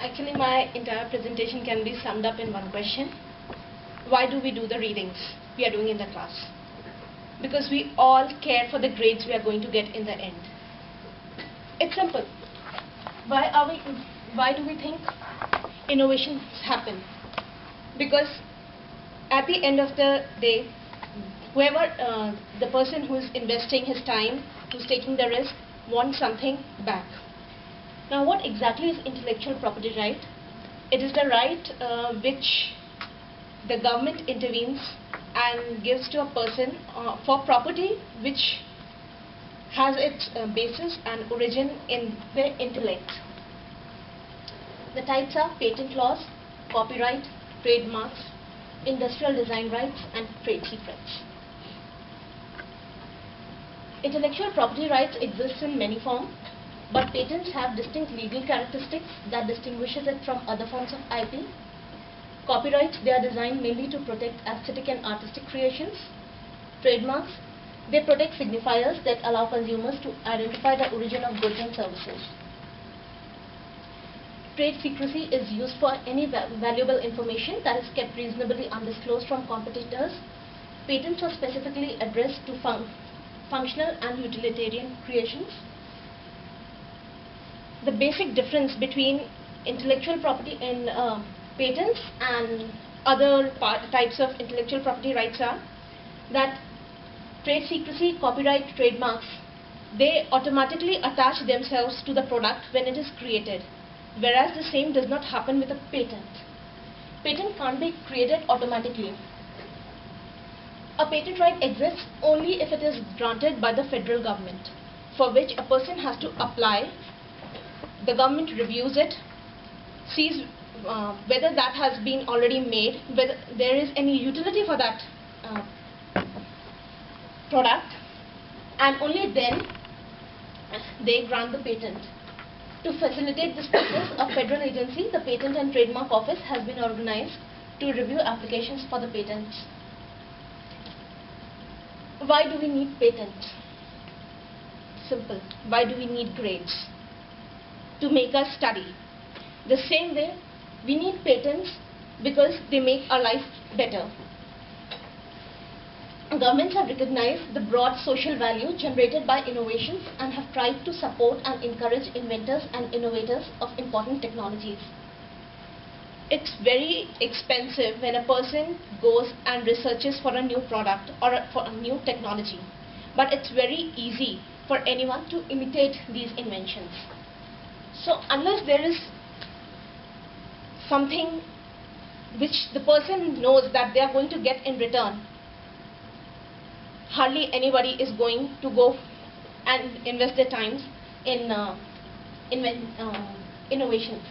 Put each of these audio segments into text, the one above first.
Actually, my entire presentation can be summed up in one question. Why do we do the readings we are doing in the class? Because we all care for the grades we are going to get in the end. It's simple. Why do we think innovations happen? Because at the end of the day, whoever, the person who is investing his time, who's taking the risk, wants something back. Now, what exactly is intellectual property right? It is the right which the government intervenes and gives to a person for property which has its basis and origin in the intellect. The types are patent laws, copyright, trademarks, industrial design rights, and trade secrets. Intellectual property rights exist in many forms, but patents have distinct legal characteristics that distinguishes it from other forms of IP. Copyrights, they are designed mainly to protect aesthetic and artistic creations. Trademarks, they protect signifiers that allow consumers to identify the origin of goods and services. Trade secrecy is used for any valuable information that is kept reasonably undisclosed from competitors. Patents are specifically addressed to functional and utilitarian creations. The basic difference between intellectual property in patents and other types of intellectual property rights are that trade secrecy, copyright, trademarks, they automatically attach themselves to the product when it is created, whereas the same does not happen with a patent. Patent can't be created automatically. A patent right exists only if it is granted by the federal government, for which a person has to apply. The government reviews it, sees whether that has been already made, whether there is any utility for that product, and only then they grant the patent. To facilitate this process, a federal agency, the Patent and Trademark Office, has been organized to review applications for the patents. Why do we need patents? Simple. Why do we need grades? To make us study. The same way, we need patents because they make our life better. Governments have recognized the broad social value generated by innovations and have tried to support and encourage inventors and innovators of important technologies. It's very expensive when a person goes and researches for a new product or for a new technology, but it's very easy for anyone to imitate these inventions. So unless there is something which the person knows that they are going to get in return, hardly anybody is going to go and invest their time in innovations.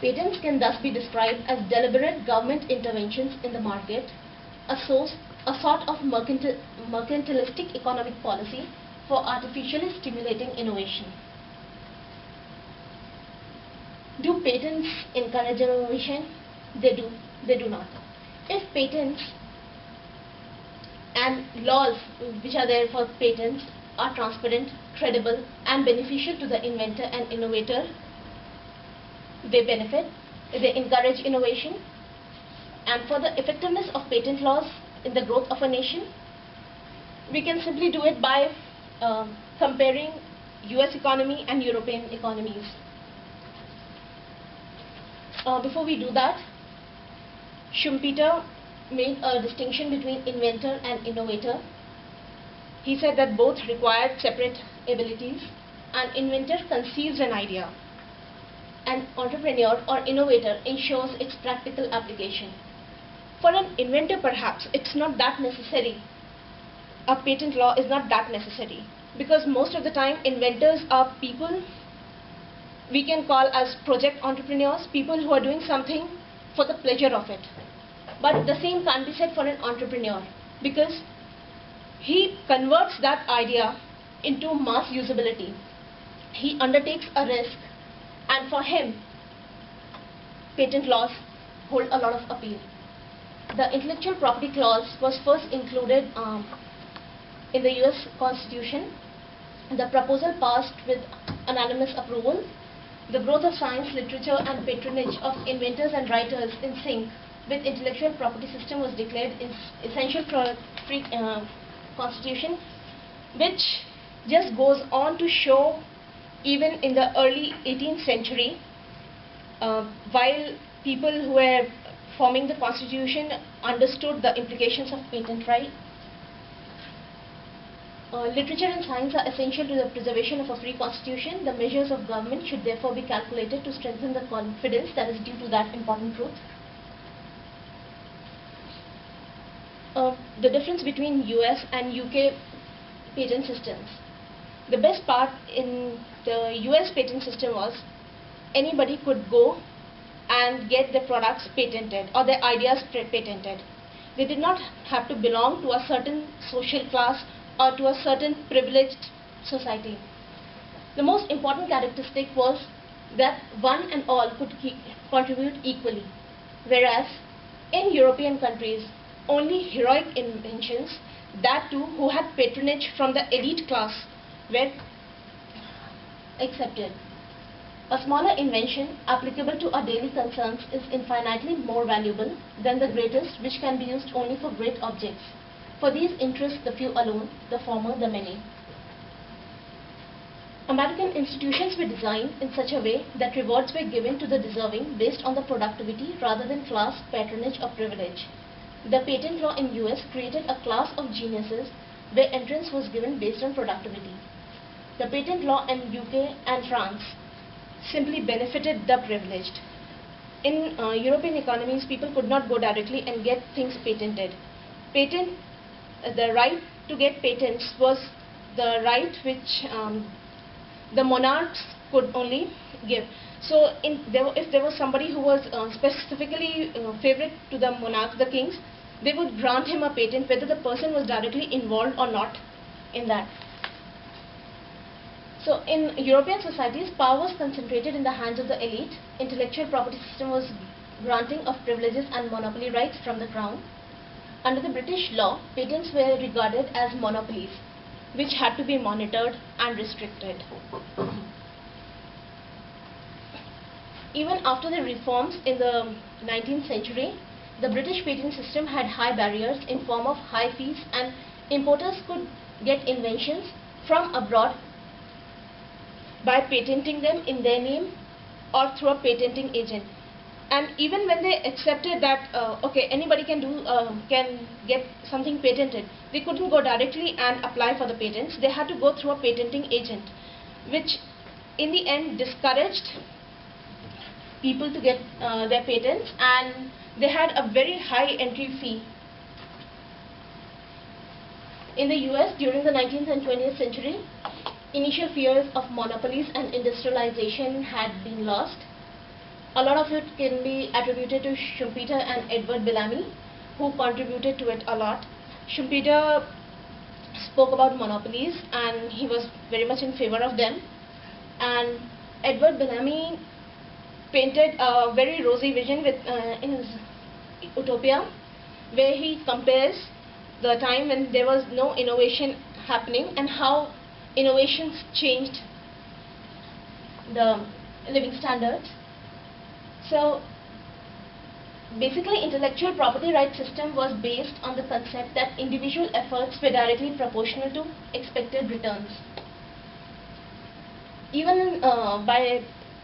Patents can thus be described as deliberate government interventions in the market, a sort of mercantilistic economic policy for artificially stimulating innovation. Do patents encourage innovation? They do. They do not. If patents and laws which are there for patents are transparent, credible, and beneficial to the inventor and innovator, they benefit, they encourage innovation. And for the effectiveness of patent laws in the growth of a nation, we can simply do it by comparing US economy and European economies. Before we do that, Schumpeter made a distinction between inventor and innovator. He said that both required separate abilities. An inventor conceives an idea. An entrepreneur or innovator ensures its practical application. For an inventor, perhaps, it's not that necessary. A patent law is not that necessary, because most of the time inventors are people we can call as project entrepreneurs, people who are doing something for the pleasure of it. But the same can't be said for an entrepreneur, because he converts that idea into mass usability. He undertakes a risk, and for him, patent laws hold a lot of appeal. The intellectual property clause was first included in the US Constitution. The proposal passed with unanimous approval, The growth of science, literature and patronage of inventors and writers in sync with intellectual property system was declared essential for free constitution, which just goes on to show even in the early 18th century, while people who were forming the constitution understood the implications of patent right. Literature and science are essential to the preservation of a free constitution. The measures of government should therefore be calculated to strengthen the confidence that is due to that important truth. The difference between US and UK patent systems. The best part in the US patent system was anybody could go and get their products patented or their ideas patented. They did not have to belong to a certain social class or to a certain privileged society. The most important characteristic was that one and all could contribute equally, whereas in European countries, only heroic inventions, that too who had patronage from the elite class, were accepted. A smaller invention applicable to our daily concerns is infinitely more valuable than the greatest, which can be used only for great objects. For these interest the few alone, the former the many. American institutions were designed in such a way that rewards were given to the deserving based on the productivity rather than class, patronage or privilege. The patent law in US created a class of geniuses where entrance was given based on productivity. The patent law in UK and France simply benefited the privileged. In European economies, people could not go directly and get things patented. The right to get patents was the right which the monarchs could only give. So if there was somebody who was specifically favorite to the monarch, the kings, they would grant him a patent whether the person was directly involved or not in that. So in European societies, power was concentrated in the hands of the elite. Intellectual property system was granting of privileges and monopoly rights from the crown. Under the British law, patents were regarded as monopolies, which had to be monitored and restricted. Even after the reforms in the 19th century, the British patent system had high barriers in form of high fees, and importers could get inventions from abroad by patenting them in their name or through a patenting agent. And even when they accepted that okay, anybody can get something patented, they couldn't go directly and apply for the patents. They had to go through a patenting agent, which in the end discouraged people to get their patents, and they had a very high entry fee. In the US during the 19th and 20th century, initial fears of monopolies and industrialization had been lost. A lot of it can be attributed to Schumpeter and Edward Bellamy, who contributed to it a lot. Schumpeter spoke about monopolies and he was very much in favor of them. And Edward Bellamy painted a very rosy vision in his Utopia, where he compares the time when there was no innovation happening and how innovations changed the living standards. So basically, intellectual property rights system was based on the concept that individual efforts were directly proportional to expected returns. Even by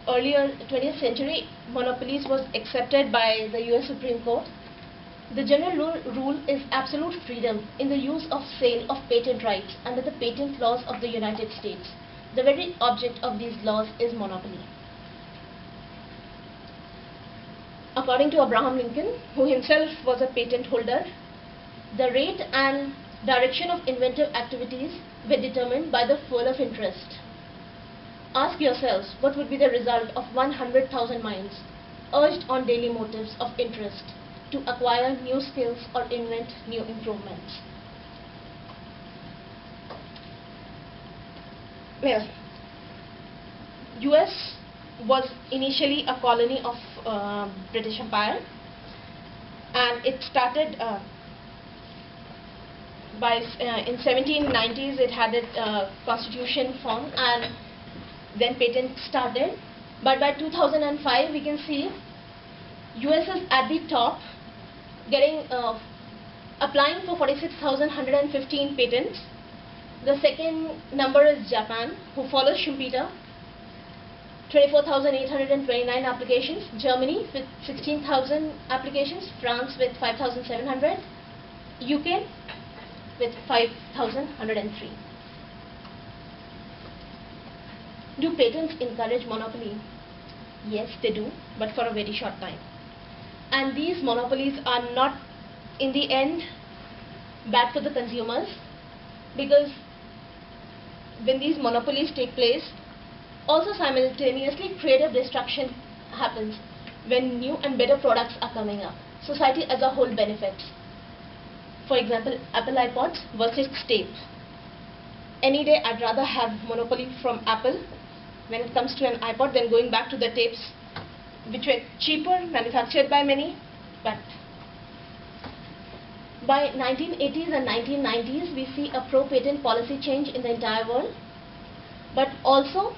earlier 20th century, monopolies was accepted by the US Supreme Court. The general rule is absolute freedom in the use of sale of patent rights under the patent laws of the United States. The very object of these laws is monopoly. According to Abraham Lincoln, who himself was a patent holder, the rate and direction of inventive activities were determined by the flow of interest. Ask yourselves, what would be the result of 100,000 minds urged on daily motives of interest to acquire new skills or invent new improvements? Well, US was initially a colony of British Empire, and it started in 1790s. It had a constitution formed, and then patent started. But by 2005, we can see US is at the top, getting applying for 46,115 patents. The second number is Japan, who follows Schumpeter, 24,829 applications. Germany with 16,000 applications. France with 5,700. UK with 5,103. Do patents encourage monopoly? Yes, they do, but for a very short time. And these monopolies are not, in the end, bad for the consumers, because when these monopolies take place, also simultaneously creative destruction happens when new and better products are coming up. Society as a whole benefits. For example, Apple iPods versus tape. Any day I'd rather have monopoly from Apple when it comes to an iPod than going back to the tapes, which were cheaper, manufactured by many. But by 1980s and 1990s, we see a pro-patent policy change in the entire world. But also,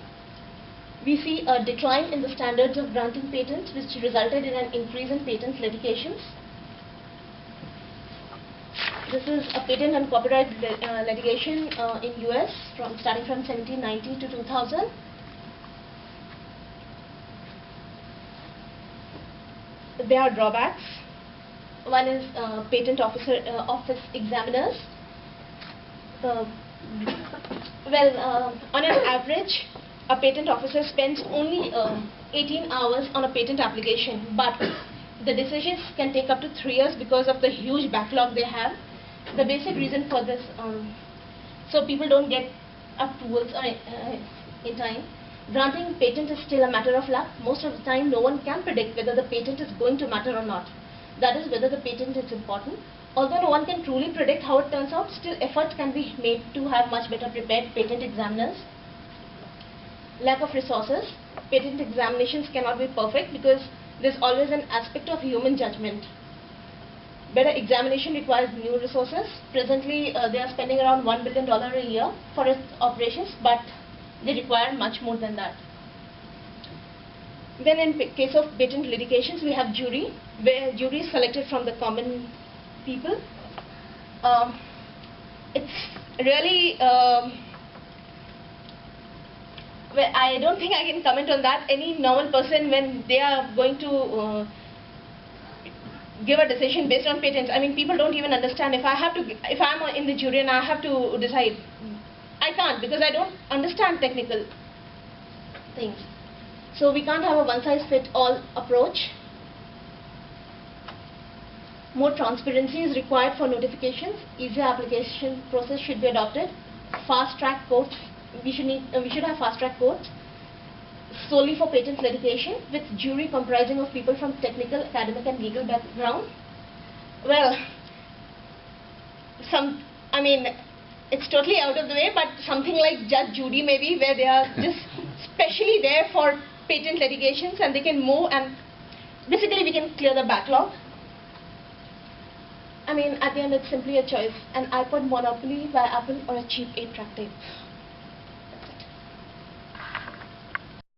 we see a decline in the standards of granting patents, which resulted in an increase in patent litigations. This is a patent and copyright litigation in US starting from 1790 to 2000. There are drawbacks. One is patent office examiners. On an average, a patent officer spends only 18 hours on a patent application, but the decisions can take up to 3 years because of the huge backlog they have. The basic reason for this, so people don't get approvals in time. Granting patent is still a matter of luck. Most of the time, no one can predict whether the patent is going to matter or not. That is, whether the patent is important. Although no one can truly predict how it turns out, still efforts can be made to have much better prepared patent examiners. Lack of resources. Patent examinations cannot be perfect because there's always an aspect of human judgment. Better examination requires new resources. Presently, they are spending around $1 billion a year for its operations, but they require much more than that. Then in case of patent litigations, we have jury, where jury is selected from the common people. It's really, well, I don't think I can comment on that. Any normal person, when they are going to give a decision based on patents, I mean, people don't even understand. If I'm in the jury and I have to decide, I can't, because I don't understand technical things. So we can't have a one-size-fits-all approach. More transparency is required for notifications. Easier application process should be adopted. Fast-track courts. We should have fast-track courts solely for patent litigation, with jury comprising of people from technical, academic, and legal background. Well, it's totally out of the way, but something like Judge Judy maybe, where they are just specially there for patent litigations, and they can move, and basically we can clear the backlog. I mean, at the end, it's simply a choice: an iPod monopoly by Apple or a cheap 8-track tape.